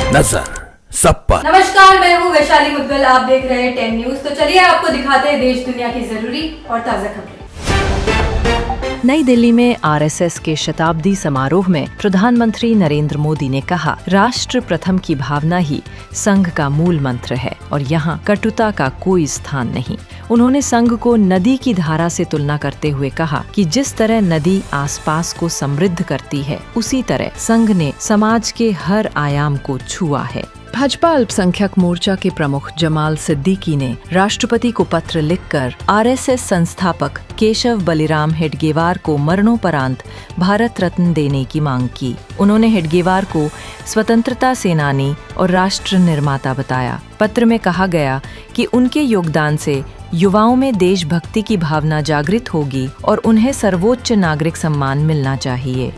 नजर सब पर। नमस्कार, मैं हूँ वैशाली मुद्गल। आप देख रहे हैं 10 न्यूज। तो चलिए आपको दिखाते हैं देश दुनिया की जरूरी और ताजा खबरें। नई दिल्ली में आरएसएस के शताब्दी समारोह में प्रधानमंत्री नरेंद्र मोदी ने कहा, राष्ट्र प्रथम की भावना ही संघ का मूल मंत्र है और यहाँ कटुता का कोई स्थान नहीं। उन्होंने संघ को नदी की धारा से तुलना करते हुए कहा कि जिस तरह नदी आसपास को समृद्ध करती है, उसी तरह संघ ने समाज के हर आयाम को छुआ है। भाजपा अल्पसंख्यक मोर्चा के प्रमुख जमाल सिद्दीकी ने राष्ट्रपति को पत्र लिखकर आरएसएस संस्थापक केशव बलिराम हेडगेवार को मरणोपरांत भारत रत्न देने की मांग की। उन्होंने हेडगेवार को स्वतंत्रता सेनानी और राष्ट्र निर्माता बताया। पत्र में कहा गया कि उनके योगदान से युवाओं में देशभक्ति की भावना जागृत होगी और उन्हें सर्वोच्च नागरिक सम्मान मिलना चाहिए।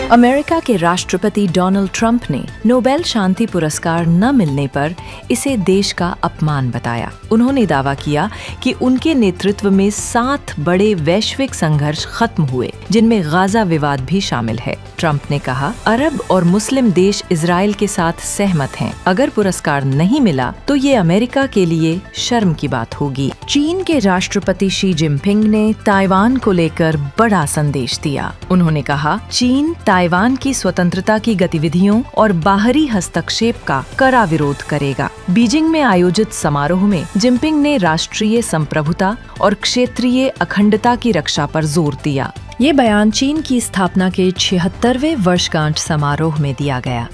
अमेरिका के राष्ट्रपति डोनाल्ड ट्रंप ने नोबेल शांति पुरस्कार न मिलने पर इसे देश का अपमान बताया। उन्होंने दावा किया कि उनके नेतृत्व में 7 बड़े वैश्विक संघर्ष खत्म हुए, जिनमें गाजा विवाद भी शामिल है। ट्रंप ने कहा, अरब और मुस्लिम देश इजराइल के साथ सहमत हैं। अगर पुरस्कार नहीं मिला तो ये अमेरिका के लिए शर्म की बात होगी। चीन के राष्ट्रपति शी जिनपिंग ने ताइवान को लेकर बड़ा संदेश दिया। उन्होंने कहा, चीन ताइवान की स्वतंत्रता की गतिविधियों और बाहरी हस्तक्षेप का कड़ा विरोध करेगा। बीजिंग में आयोजित समारोह में जिनपिंग ने राष्ट्रीय संप्रभुता और क्षेत्रीय अखंडता की रक्षा पर जोर दिया। ये बयान चीन की स्थापना के 76वें वर्षगांठ समारोह में दिया गया।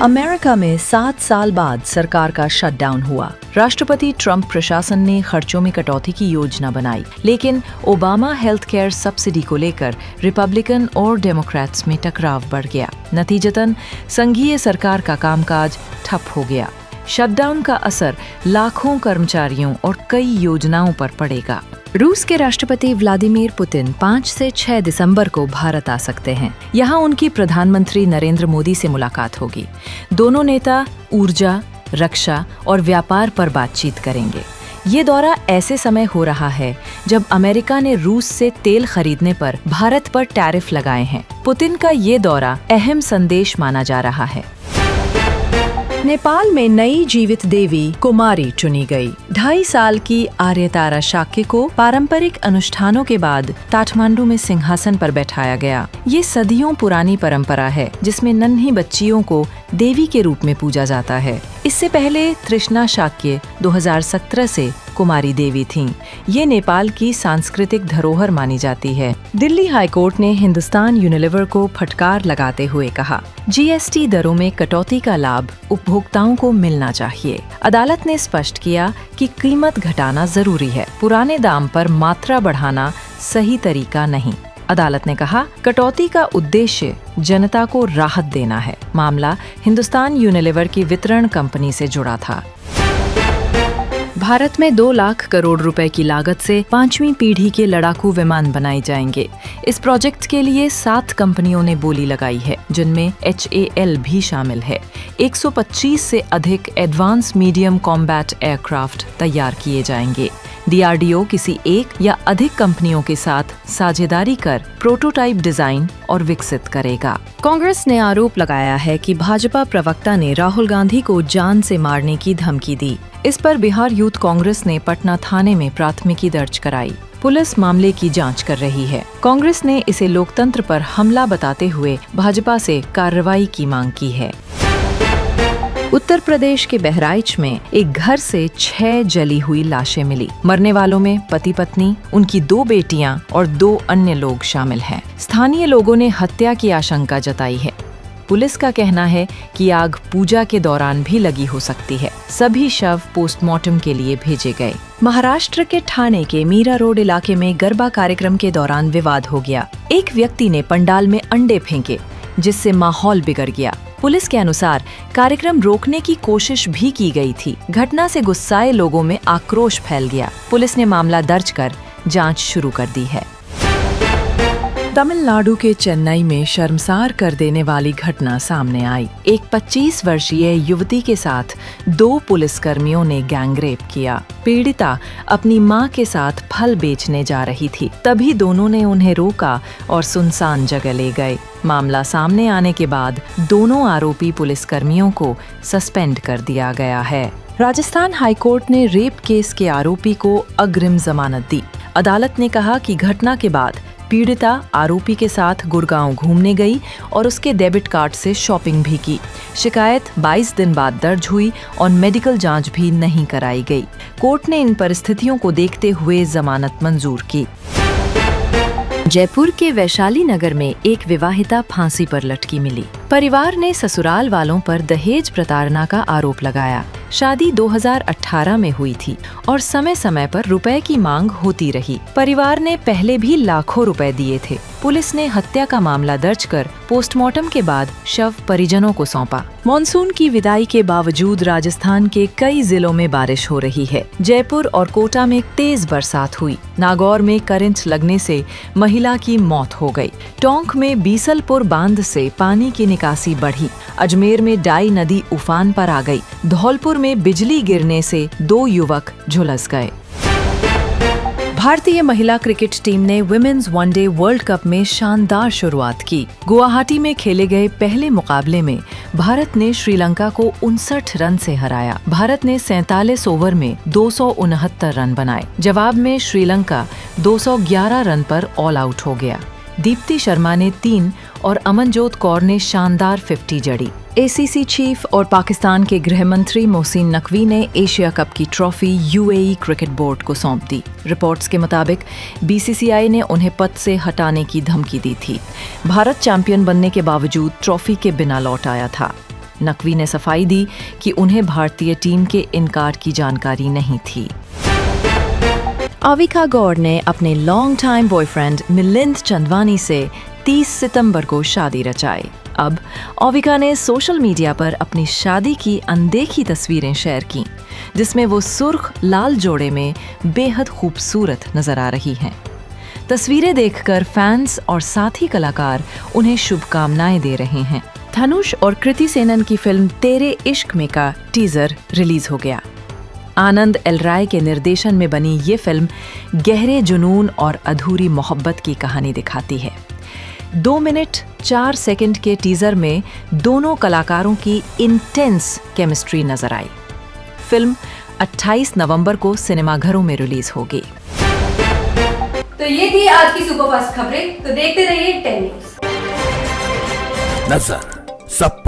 अमेरिका में 7 साल बाद सरकार का शटडाउन हुआ। राष्ट्रपति ट्रंप प्रशासन ने खर्चों में कटौती की योजना बनाई, लेकिन ओबामा हेल्थ केयर सब्सिडी को लेकर रिपब्लिकन और डेमोक्रेट्स में टकराव बढ़ गया। नतीजतन संघीय सरकार का कामकाज ठप हो गया। शटडाउन का असर लाखों कर्मचारियों और कई योजनाओं पर पड़ेगा। रूस के राष्ट्रपति व्लादिमीर पुतिन 5 से 6 दिसंबर को भारत आ सकते हैं। यहाँ उनकी प्रधानमंत्री नरेंद्र मोदी से मुलाकात होगी। दोनों नेता ऊर्जा, रक्षा और व्यापार पर बातचीत करेंगे। ये दौरा ऐसे समय हो रहा है जब अमेरिका ने रूस से तेल खरीदने पर भारत पर टैरिफ लगाए हैं। पुतिन का ये दौरा अहम संदेश माना जा रहा है। नेपाल में नई जीवित देवी कुमारी चुनी गई। 2.5 साल की आर्यतारा शाक्य को पारंपरिक अनुष्ठानों के बाद काठमांडू में सिंहासन पर बैठाया गया। ये सदियों पुरानी परंपरा है जिसमें नन्ही बच्चियों को देवी के रूप में पूजा जाता है। इससे पहले तृष्णा शाक्य 2017 से कुमारी देवी थीं। ये नेपाल की सांस्कृतिक धरोहर मानी जाती है। दिल्ली हाईकोर्ट ने हिंदुस्तान यूनिलीवर को फटकार लगाते हुए कहा, जीएसटी दरों में कटौती का लाभ उपभोक्ताओं को मिलना चाहिए। अदालत ने स्पष्ट किया कि कीमत घटाना जरूरी है, पुराने दाम पर मात्रा बढ़ाना सही तरीका नहीं। अदालत ने कहा, कटौती का उद्देश्य जनता को राहत देना है। मामला हिंदुस्तान यूनिलीवर की वितरण कंपनी से जुड़ा था। भारत में 2 लाख करोड़ रुपए की लागत से 5वीं पीढ़ी के लड़ाकू विमान बनाए जाएंगे। इस प्रोजेक्ट के लिए 7 कंपनियों ने बोली लगाई है, जिनमें HAL भी शामिल है। 125 से अधिक एडवांस मीडियम कॉम्बैट एयरक्राफ्ट तैयार किए जाएंगे। DRDO किसी एक या अधिक कंपनियों के साथ साझेदारी कर प्रोटोटाइप डिजाइन और विकसित करेगा। कांग्रेस ने आरोप लगाया है कि भाजपा प्रवक्ता ने राहुल गांधी को जान से मारने की धमकी दी। इस पर बिहार यूथ कांग्रेस ने पटना थाने में प्राथमिकी दर्ज कराई। पुलिस मामले की जांच कर रही है। कांग्रेस ने इसे लोकतंत्र पर हमला बताते हुए भाजपा से कार्रवाई की मांग की है। उत्तर प्रदेश के बहराइच में एक घर से 6 जली हुई लाशें मिली। मरने वालों में पति पत्नी, उनकी 2 बेटियां और 2 अन्य लोग शामिल हैं। स्थानीय लोगों ने हत्या की आशंका जताई है। पुलिस का कहना है कि आग पूजा के दौरान भी लगी हो सकती है। सभी शव पोस्टमार्टम के लिए भेजे गए। महाराष्ट्र के ठाणे के मीरा रोड इलाके में गरबा कार्यक्रम के दौरान विवाद हो गया। एक व्यक्ति ने पंडाल में अंडे फेंके, जिससे माहौल बिगड़ गया। पुलिस के अनुसार कार्यक्रम रोकने की कोशिश भी की गई थी। घटना से गुस्साए लोगों में आक्रोश फैल गया। पुलिस ने मामला दर्ज कर जांच शुरू कर दी है। तमिलनाडु के चेन्नई में शर्मसार कर देने वाली घटना सामने आई। एक 25 वर्षीय युवती के साथ 2 पुलिसकर्मियों ने गैंगरेप किया। पीड़िता अपनी मां के साथ फल बेचने जा रही थी, तभी दोनों ने उन्हें रोका और सुनसान जगह ले गए। मामला सामने आने के बाद दोनों आरोपी पुलिसकर्मियों को सस्पेंड कर दिया गया है। राजस्थान हाईकोर्ट ने रेप केस के आरोपी को अग्रिम जमानत दी। अदालत ने कहा कि घटना के बाद पीड़िता आरोपी के साथ गुड़गांव घूमने गई और उसके डेबिट कार्ड से शॉपिंग भी की। शिकायत 22 दिन बाद दर्ज हुई और मेडिकल जांच भी नहीं कराई गई। कोर्ट ने इन परिस्थितियों को देखते हुए जमानत मंजूर की। जयपुर के वैशाली नगर में एक विवाहिता फांसी पर लटकी मिली। परिवार ने ससुराल वालों पर दहेज प्रताड़ना का आरोप लगाया। शादी 2018 में हुई थी और समय समय पर रुपए की मांग होती रही। परिवार ने पहले भी लाखों रुपए दिए थे। पुलिस ने हत्या का मामला दर्ज कर पोस्टमार्टम के बाद शव परिजनों को सौंपा। मॉनसून की विदाई के बावजूद राजस्थान के कई जिलों में बारिश हो रही है। जयपुर और कोटा में तेज बरसात हुई। नागौर में करंट लगने से महिला की मौत हो गई। टोंक में बीसलपुर बांध से पानी की निकासी बढ़ी। अजमेर में डाई नदी उफान पर आ गई। धौलपुर में बिजली गिरने से 2 युवक झुलस गए। भारतीय महिला क्रिकेट टीम ने विमेन्स वनडे वर्ल्ड कप में शानदार शुरुआत की। गुवाहाटी में खेले गए पहले मुकाबले में भारत ने श्रीलंका को 59 रन से हराया। भारत ने 47 ओवर में 269 रन बनाए। जवाब में श्रीलंका 211 रन पर ऑल आउट हो गया। दीप्ति शर्मा ने 3 और अमनजोत कौर ने शानदार 50 जड़ी। एसीसी चीफ और पाकिस्तान के गृह मंत्री मोहसिन नकवी ने एशिया कप की ट्रॉफी यूएई क्रिकेट बोर्ड को सौंप दी। रिपोर्ट्स के मुताबिक बीसीसीआई ने उन्हें पद से हटाने की धमकी दी थी। भारत चैंपियन बनने के बावजूद ट्रॉफी के बिना लौट आया था। नकवी ने सफाई दी कि उन्हें भारतीय टीम के इनकार की जानकारी नहीं थी। अविका गौड़ ने अपने long time boyfriend Milind Chandwani से 30 सितंबर को शादी रचाई। अब अविका ने सोशल मीडिया पर अपनी शादी की अनदेखी तस्वीरें शेयर की, जिसमें वो सुर्ख लाल जोड़े में बेहद खूबसूरत नजर आ रही हैं। तस्वीरें देखकर फैंस और साथी कलाकार उन्हें शुभकामनाएं दे रहे हैं। धनुष और कृति सेनन की फिल्म तेरे इश्क में का टीजर रिलीज हो गया। आनंद एल राय के निर्देशन में बनी ये फिल्म गहरे जुनून और अधूरी मोहब्बत की कहानी दिखाती है। 2 मिनट 4 सेकंड के टीजर में दोनों कलाकारों की इंटेंस केमिस्ट्री नजर आई। फिल्म 28 नवंबर को सिनेमाघरों में रिलीज होगी। तो ये थी आज की सुपरफास्ट खबरें। तो देखते रहिए 10 न्यूज। नजर सब पर।